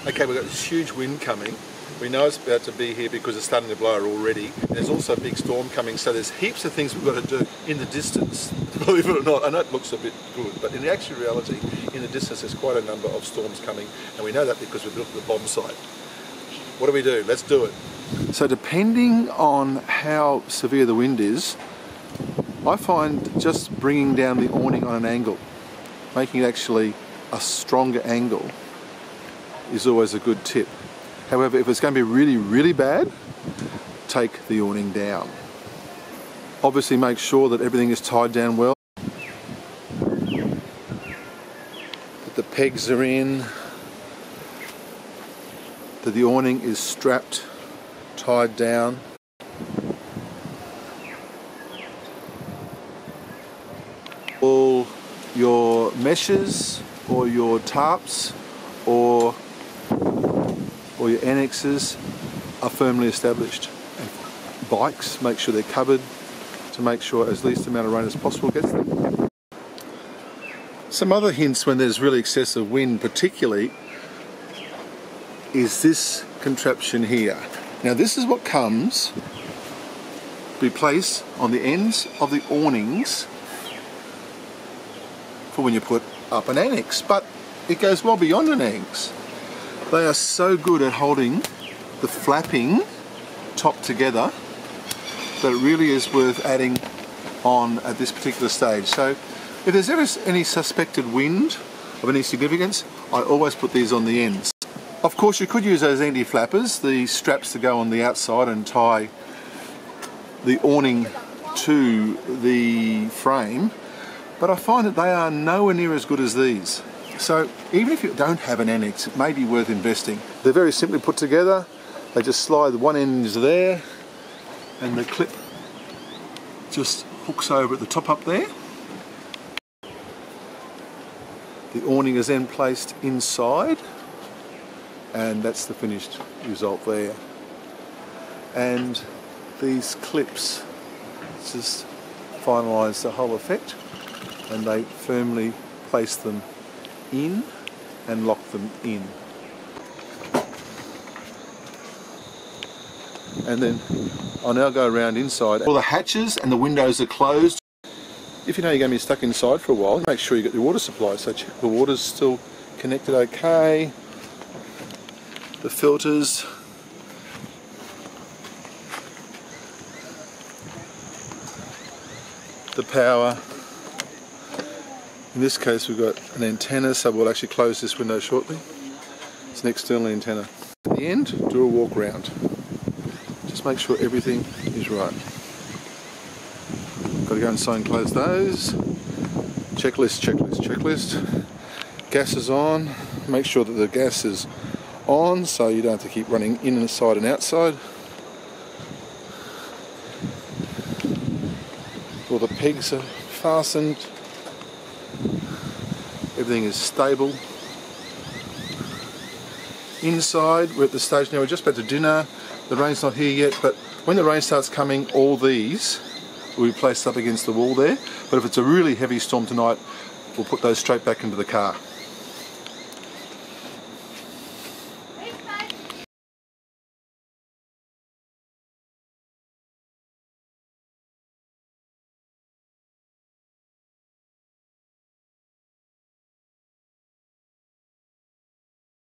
Okay, we've got this huge wind coming. We know it's about to be here because it's starting to blow already. There's also a big storm coming, so there's heaps of things we've got to do in the distance, believe it or not. I know it looks a bit good, but in actual reality, in the distance there's quite a number of storms coming, and we know that because we built the bomb site. What do we do? Let's do it. So depending on how severe the wind is, I find just bringing down the awning on an angle, making it actually a stronger angle, is always a good tip. However, if it's going to be really, really bad, take the awning down. Obviously make sure that everything is tied down well. That the pegs are in, that the awning is strapped, tied down. All your meshes or your tarps or your annexes are firmly established. And bikes, make sure they're covered to make sure as least amount of rain as possible gets them. Some other hints when there's really excessive wind particularly is this contraption here. Now this is what comes to be placed on the ends of the awnings for when you put up an annex, but it goes well beyond an annex. They are so good at holding the flapping top together that it really is worth adding on at this particular stage. So if there's ever any suspected wind of any significance, I always put these on the ends. Of course you could use those anti-flappers, the straps to go on the outside and tie the awning to the frame, but I find that they are nowhere near as good as these. So even if you don't have an annex, it may be worth investing. They're very simply put together. They just slide, the one end is there and the clip just hooks over at the top up there. The awning is then placed inside and that's the finished result there. And these clips just finalise the whole effect, and they firmly place them in and lock them in. And then I'll now go around inside. All the hatches and the windows are closed. If you know you're going to be stuck inside for a while, make sure you get your water supply. So check the water's still connected okay. The filters. The power. In this case we've got an antenna, so we'll actually close this window shortly. It's an external antenna. At the end, do a walk round. Just make sure everything is right. Got to go inside and close those. Checklist, checklist, checklist. Gas is on. Make sure that the gas is on so you don't have to keep running in and inside and outside. All the pegs are fastened. Everything is stable. Inside, we're at the stage now, we're just about to dinner. The rain's not here yet, but when the rain starts coming, all these will be placed up against the wall there. But if it's a really heavy storm tonight, we'll put those straight back into the car.